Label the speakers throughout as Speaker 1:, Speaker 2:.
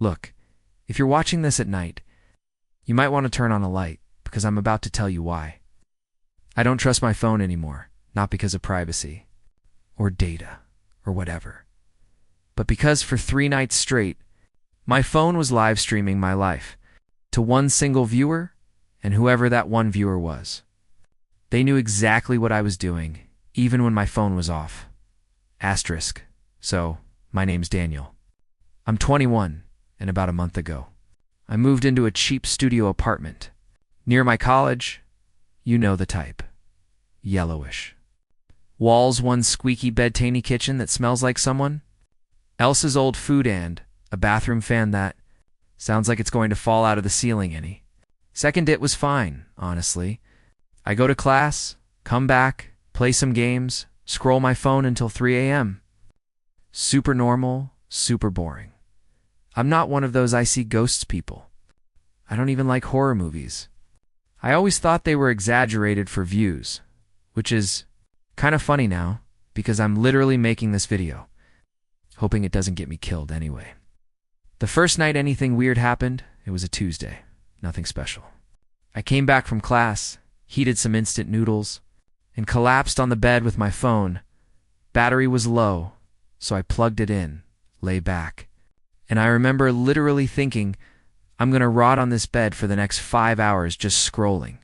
Speaker 1: Look, if you're watching this at night, you might want to turn on a light, because I'm about to tell you why. I don't trust my phone anymore, not because of privacy, or data, or whatever, but because for 3 nights straight, my phone was live streaming my life to one single viewer, and whoever that one viewer was. They knew exactly what I was doing, even when my phone was off. Asterisk. So, my name's Daniel. I'm 21, and about a month ago, I moved into a cheap studio apartment. Near my college, you know the type. Yellowish. Walls, one squeaky bed-tainy kitchen that smells like someone else's old food, and a bathroom fan that sounds like it's going to fall out of the ceiling any second. It was fine, honestly. I go to class, come back, play some games, scroll my phone until 3 a.m. Super normal, super boring. I'm not one of those I see ghosts people. I don't even like horror movies. I always thought they were exaggerated for views, which is kind of funny now, because I'm literally making this video, hoping it doesn't get me killed anyway. The first night anything weird happened, it was a Tuesday. Nothing special. I came back from class, heated some instant noodles, and collapsed on the bed with my phone. Battery was low, so I plugged it in, lay back, and I remember literally thinking, I'm gonna rot on this bed for the next 5 hours just scrolling.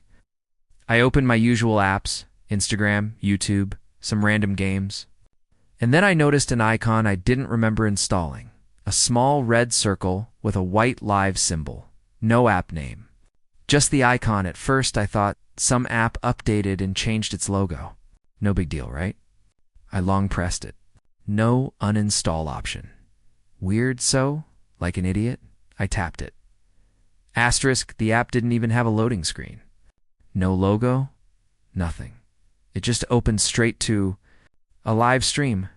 Speaker 1: I opened my usual apps, Instagram, YouTube, some random games, and then I noticed an icon I didn't remember installing. A small red circle with a white live symbol. No app name. Just the icon. At first I thought some app updated and changed its logo. No big deal, right? I long pressed it. No uninstall option. Weird, so, like an idiot, I tapped it. Asterisk, the app didn't even have a loading screen. No logo, nothing. It just opened straight to a live stream.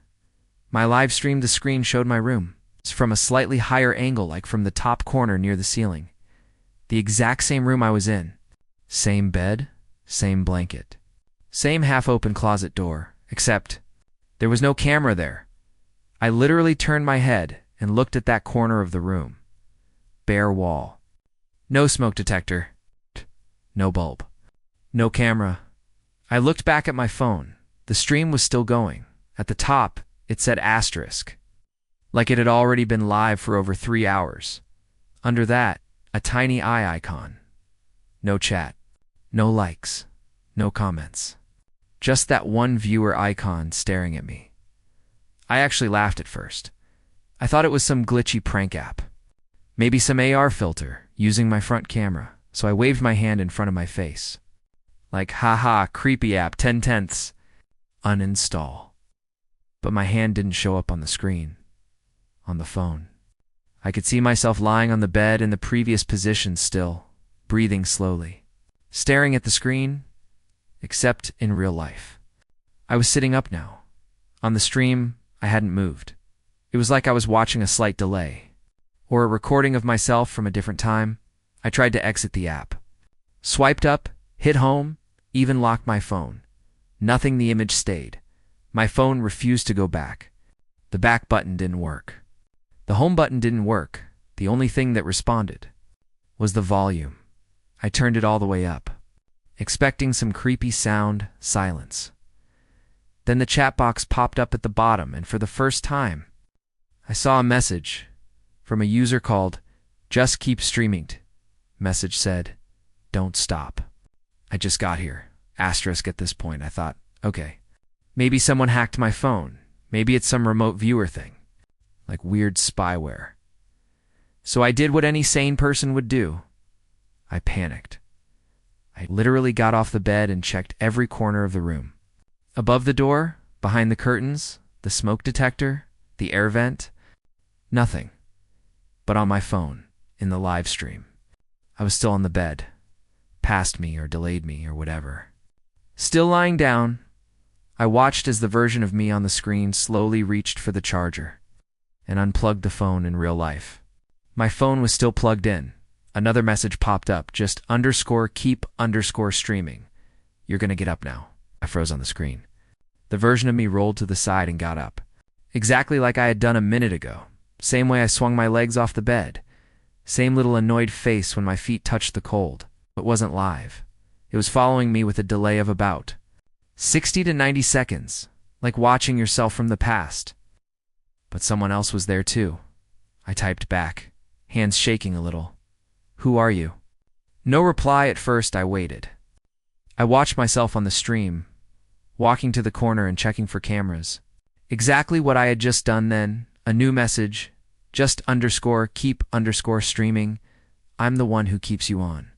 Speaker 1: My live stream, the screen showed my room. It's from a slightly higher angle, like from the top corner near the ceiling. The exact same room I was in. Same bed, same blanket. Same half-open closet door, except there was no camera there. I literally turned my head and looked at that corner of the room. Bare wall. No smoke detector. No bulb. No camera. I looked back at my phone. The stream was still going. At the top, it said asterisk, like it had already been live for over 3 hours. Under that, a tiny eye icon. No chat. No likes. No comments. Just that one viewer icon staring at me. I actually laughed at first. I thought it was some glitchy prank app. Maybe some AR filter using my front camera, so I waved my hand in front of my face. Like, haha, creepy app, 10/10. Uninstall. But my hand didn't show up on the screen. On the phone. I could see myself lying on the bed in the previous position still, breathing slowly, staring at the screen, except in real life. I was sitting up now. On the stream, I hadn't moved. It was like I was watching a slight delay, or a recording of myself from a different time. I tried to exit the app. Swiped up, hit home, even locked my phone. Nothing, the image stayed. My phone refused to go back. The back button didn't work. The home button didn't work. The only thing that responded was the volume. I turned it all the way up, expecting some creepy sound, silence. Then the chat box popped up at the bottom, and for the first time, I saw a message from a user called Just Keep Streaming. Message said, "Don't stop." I just got here. Asterisk at this point. I thought, okay, maybe someone hacked my phone. Maybe it's some remote viewer thing, like weird spyware. So I did what any sane person would do. I panicked. I literally got off the bed and checked every corner of the room. Above the door, behind the curtains, the smoke detector, the air vent, nothing. But on my phone, in the live stream, I was still on the bed, past me or delayed me or whatever. Still lying down, I watched as the version of me on the screen slowly reached for the charger and unplugged the phone in real life. My phone was still plugged in. Another message popped up, just _keep_streaming. You're gonna get up now. I froze on the screen. The version of me rolled to the side and got up. Exactly like I had done a minute ago. Same way I swung my legs off the bed. Same little annoyed face when my feet touched the cold, but wasn't live. It was following me with a delay of about 60 to 90 seconds, like watching yourself from the past. But someone else was there too. I typed back, hands shaking a little. Who are you? No reply at first. I waited. I watched myself on the stream, walking to the corner and checking for cameras. Exactly what I had just done then. A new message. Just keep streaming. I'm the one who keeps you on.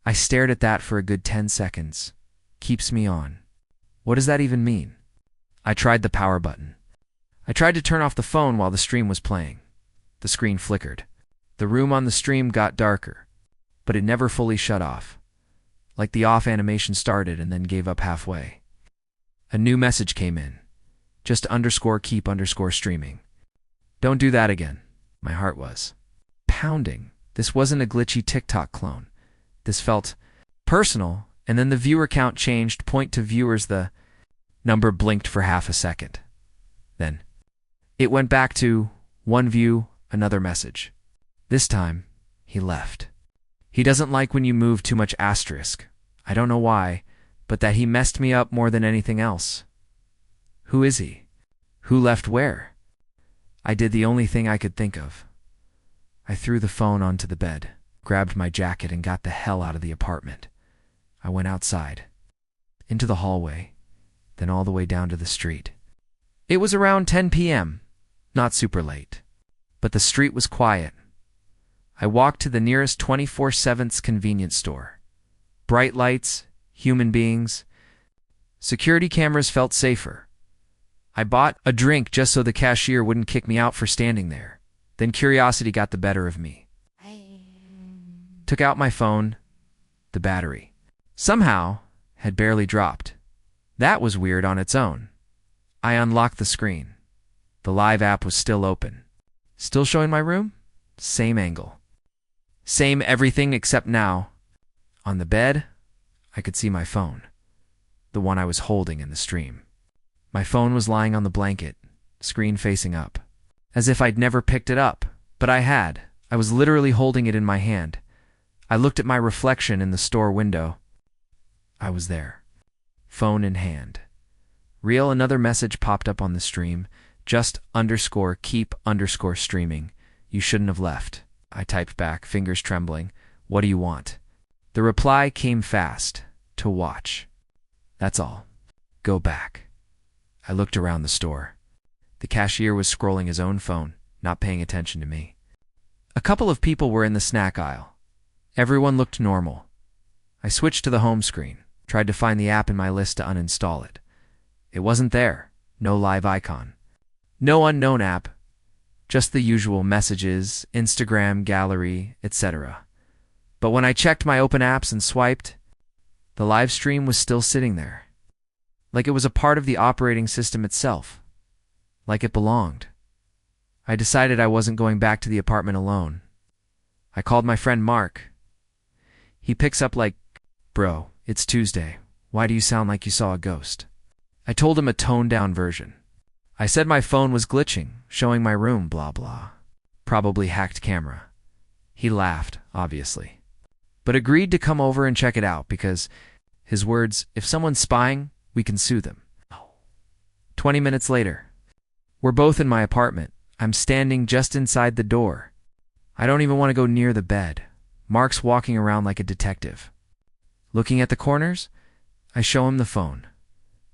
Speaker 1: I stared at that for a good 10 seconds. Keeps me on. What does that even mean? I tried the power button. I tried to turn off the phone while the stream was playing. The screen flickered. The room on the stream got darker, but it never fully shut off. Like the off animation started and then gave up halfway. A new message came in. Just keep streaming. Don't do that again. My heart was pounding. This wasn't a glitchy TikTok clone. This felt personal, and then the viewer count changed. Point to viewers. The number blinked for half a second. Then it went back to 1 view, another message. This time, he left. He doesn't like when you move too much asterisk. I don't know why, but that he messed me up more than anything else. Who is he? Who left where? I did the only thing I could think of. I threw the phone onto the bed, grabbed my jacket, and got the hell out of the apartment. I went outside, into the hallway, then all the way down to the street. It was around 10 p.m., not super late, but the street was quiet. I walked to the nearest 24/7 convenience store. Bright lights, human beings. Security cameras felt safer. I bought a drink just so the cashier wouldn't kick me out for standing there. Then curiosity got the better of me. Took out my phone. The battery, somehow, had barely dropped. That was weird on its own. I unlocked the screen. The live app was still open. Still showing my room? Same angle. Same everything except now, on the bed, I could see my phone. The one I was holding in the stream. My phone was lying on the blanket, screen facing up. As if I'd never picked it up, but I had. I was literally holding it in my hand. I looked at my reflection in the store window. I was there. Phone in hand. Real. Another message popped up on the stream. Just keep streaming. You shouldn't have left. I typed back, fingers trembling. What do you want? The reply came fast. To watch. That's all. Go back. I looked around the store. The cashier was scrolling his own phone, not paying attention to me. A couple of people were in the snack aisle. Everyone looked normal. I switched to the home screen, tried to find the app in my list to uninstall it. It wasn't there. No live icon. No unknown app. Just the usual messages, Instagram, gallery, etc. But when I checked my open apps and swiped, the live stream was still sitting there. Like it was a part of the operating system itself. Like it belonged. I decided I wasn't going back to the apartment alone. I called my friend Mark. He picks up like, "Bro, it's Tuesday. Why do you sound like you saw a ghost?" I told him a toned-down version. I said my phone was glitching, showing my room, blah blah. Probably hacked camera. He laughed, obviously, but agreed to come over and check it out because, his words, if someone's spying, we can sue them. 20 minutes later. We're both in my apartment. I'm standing just inside the door. I don't even want to go near the bed. Mark's walking around like a detective. Looking at the corners, I show him the phone.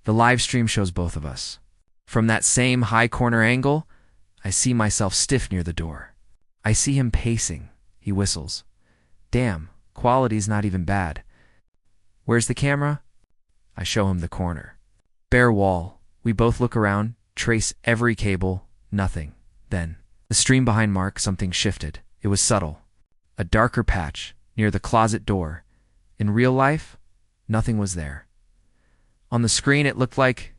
Speaker 1: The live stream shows both of us. From that same high corner angle, I see myself stiff near the door. I see him pacing. He whistles. Damn, quality's not even bad. Where's the camera? I show him the corner. Bare wall. We both look around, trace every cable, nothing. Then, the stream behind Mark, something shifted. It was subtle. A darker patch, near the closet door. In real life, nothing was there. On the screen it looked like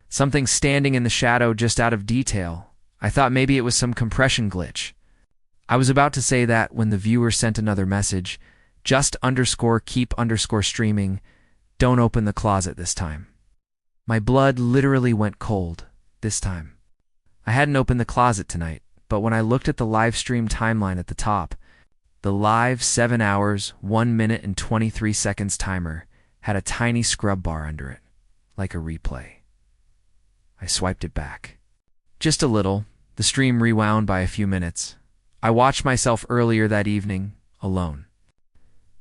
Speaker 1: something standing in the shadow just out of detail. I thought maybe it was some compression glitch. I was about to say that when the viewer sent another message, just keep streaming, don't open the closet this time. My blood literally went cold this time. I hadn't opened the closet tonight, but when I looked at the live stream timeline at the top, The live 7 hours, 1 minute and 23 seconds timer had a tiny scrub bar under it, like a replay. I swiped it back. Just a little. The stream rewound by a few minutes. I watched myself earlier that evening, alone.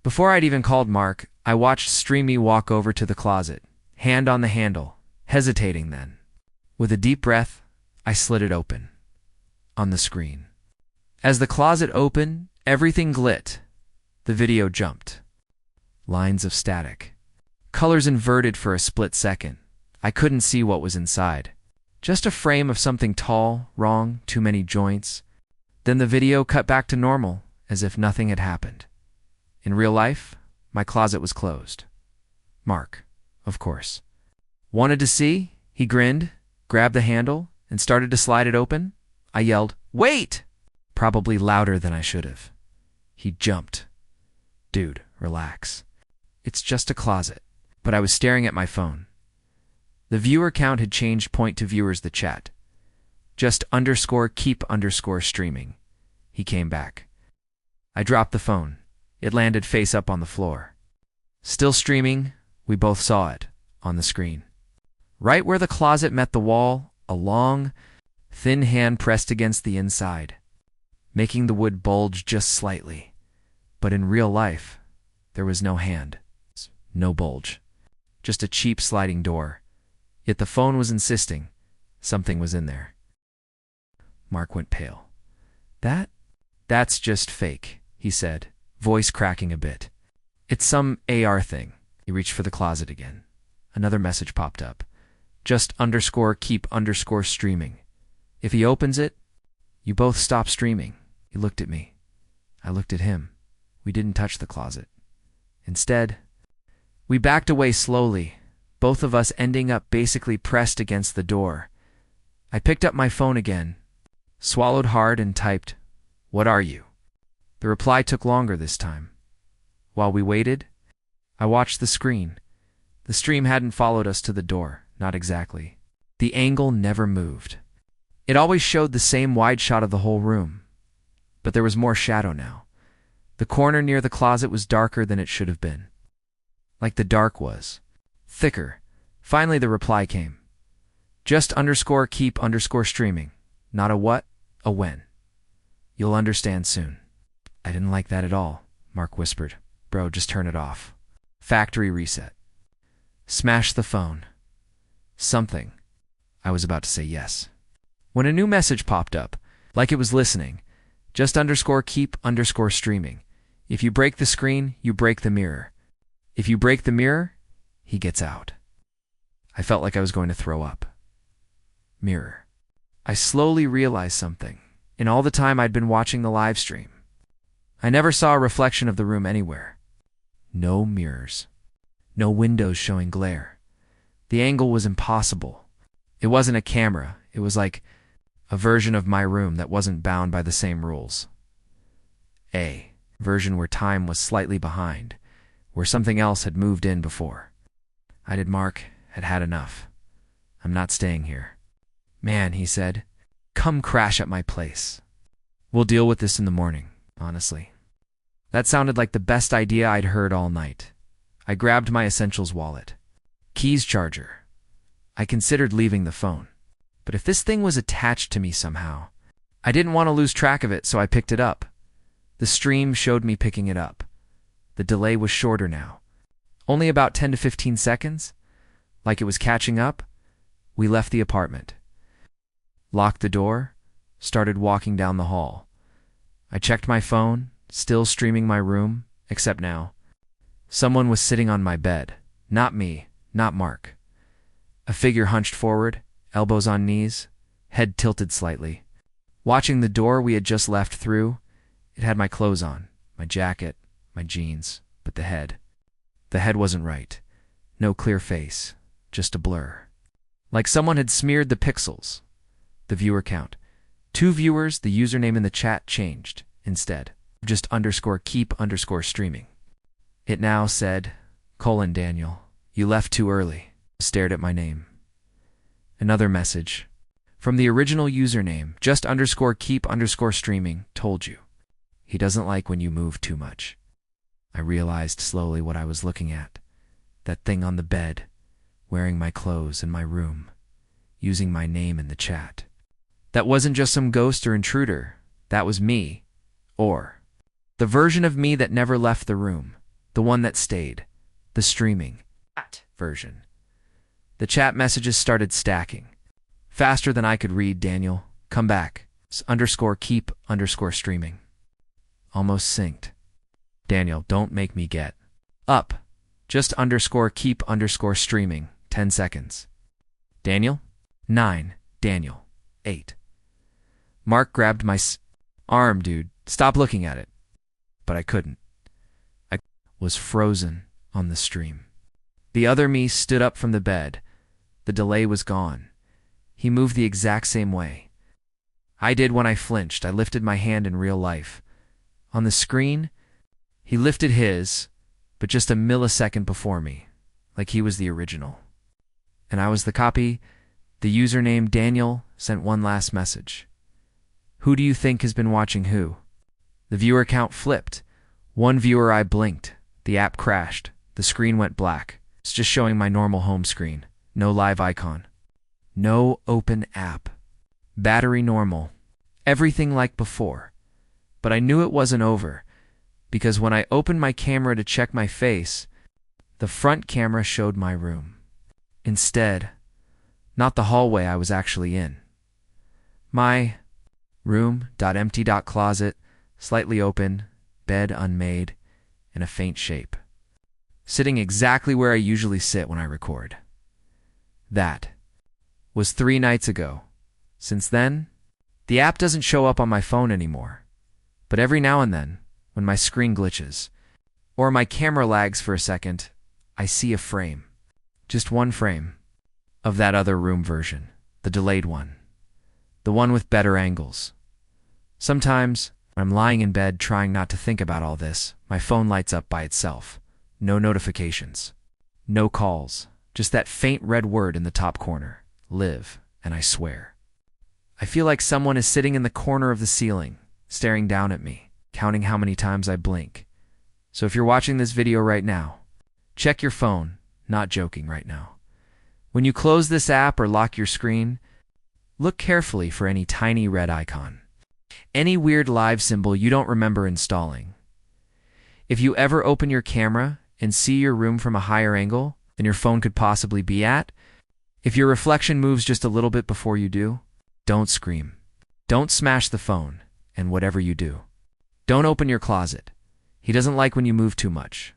Speaker 1: Before I'd even called Mark, I watched Streamy walk over to the closet, hand on the handle, hesitating then. With a deep breath, I slid it open. On the screen. As the closet opened, everything glit. The video jumped. Lines of static. Colors inverted for a split second. I couldn't see what was inside. Just a frame of something tall, wrong, too many joints. Then the video cut back to normal, as if nothing had happened. In real life, my closet was closed. Mark, of course. Wanted to see? He grinned, grabbed the handle, and started to slide it open. I yelled, "Wait!" Probably louder than I should have. He jumped. Dude, relax. It's just a closet. But I was staring at my phone. The viewer count had changed point to viewers the chat. Just _keep_streaming. He came back. I dropped the phone. It landed face up on the floor. Still streaming, we both saw it, on the screen. Right where the closet met the wall, a long, thin hand pressed against the inside, making the wood bulge just slightly. But in real life, there was no hand, no bulge, just a cheap sliding door. Yet the phone was insisting something was in there. Mark went pale. That's just fake, he said, voice cracking a bit. It's some AR thing. He reached for the closet again. Another message popped up. Just _keep_streaming. If he opens it, you both stop streaming. He looked at me. I looked at him. We didn't touch the closet. Instead, we backed away slowly, both of us ending up basically pressed against the door. I picked up my phone again, swallowed hard and typed, "What are you?" The reply took longer this time. While we waited, I watched the screen. The stream hadn't followed us to the door, not exactly. The angle never moved. It always showed the same wide shot of the whole room. But there was more shadow now. The corner near the closet was darker than it should have been. Like the dark was. Thicker. Finally the reply came. Just _keep_streaming. Not a what, a when. You'll understand soon. I didn't like that at all, Mark whispered. Bro, just turn it off. Factory reset. Smash the phone. Something. I was about to say yes. When a new message popped up, like it was listening, just _keep_streaming. If you break the screen, you break the mirror. If you break the mirror, he gets out. I felt like I was going to throw up. Mirror. I slowly realized something. In all the time I'd been watching the live stream, I never saw a reflection of the room anywhere. No mirrors. No windows showing glare. The angle was impossible. It wasn't a camera. It was like a version of my room that wasn't bound by the same rules. A version where time was slightly behind, where something else had moved in before. Mark had had enough. I'm not staying here. Man, he said, come crash at my place. We'll deal with this in the morning, honestly. That sounded like the best idea I'd heard all night. I grabbed my essentials wallet. Keys, charger. I considered leaving the phone. But if this thing was attached to me somehow, I didn't want to lose track of it, so I picked it up. The stream showed me picking it up. The delay was shorter now. Only about 10 to 15 seconds. Like it was catching up. We left the apartment. Locked the door. Started walking down the hall. I checked my phone, still streaming my room, except now. Someone was sitting on my bed. Not me, not Mark. A figure hunched forward, elbows on knees, head tilted slightly. Watching the door we had just left through, it had my clothes on, my jacket, my jeans, but the head. The head wasn't right. No clear face, just a blur. Like someone had smeared the pixels. The viewer count. 2 viewers, the username in the chat changed, instead. Just _keep_streaming. It now said, Daniel, you left too early. Stared at my name. Another message. From the original username, just _keep_streaming, told you. He doesn't like when you move too much. I realized slowly what I was looking at. That thing on the bed, wearing my clothes in my room, using my name in the chat. That wasn't just some ghost or intruder. That was me. Or the version of me that never left the room. The one that stayed. The streaming version. The chat messages started stacking. Faster than I could read. Daniel, come back. _keep_streaming. Almost synced. Daniel, don't make me get up. Just _keep_streaming. 10 seconds. Daniel? 9. Daniel. 8. Mark grabbed my arm. Dude, stop looking at it. But I couldn't. I was frozen on the stream. The other me stood up from the bed. The delay was gone. He moved the exact same way I did when I flinched. I lifted my hand in real life. On the screen, he lifted his, but just a millisecond before me, like he was the original. And I was the copy. The username Daniel sent one last message. Who do you think has been watching who? The viewer count flipped. One viewer I blinked. The app crashed. The screen went black. It's just showing my normal home screen. No live icon. No open app. Battery normal. Everything like before. But I knew it wasn't over, because when I opened my camera to check my face, the front camera showed my room. Instead, not the hallway I was actually in. My room.empty.closet, slightly open, bed unmade, in a faint shape. Sitting exactly where I usually sit when I record. That was 3 nights ago. Since then, the app doesn't show up on my phone anymore. But every now and then, when my screen glitches, or my camera lags for a second, I see a frame. Just one frame. Of that other room version. The delayed one. The one with better angles. Sometimes, when I'm lying in bed trying not to think about all this, my phone lights up by itself. No notifications. No calls. Just that faint red word in the top corner. Live, and I swear. I feel like someone is sitting in the corner of the ceiling, staring down at me, counting how many times I blink. So if you're watching this video right now, check your phone. Not joking right now. When you close this app or lock your screen, look carefully for any tiny red icon. Any weird live symbol you don't remember installing. If you ever open your camera and see your room from a higher angle than your phone could possibly be at, if your reflection moves just a little bit before you do, don't scream. Don't smash the phone, and whatever you do. Don't open your closet. He doesn't like when you move too much.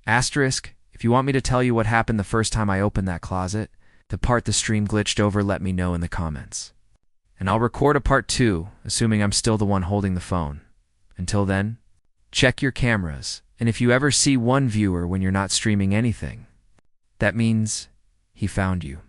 Speaker 1: Asterisk, if you want me to tell you what happened the first time I opened that closet, the part the stream glitched over, let me know in the comments. And I'll record a part 2, assuming I'm still the one holding the phone. Until then, check your cameras, and if you ever see one viewer when you're not streaming anything, that means he found you.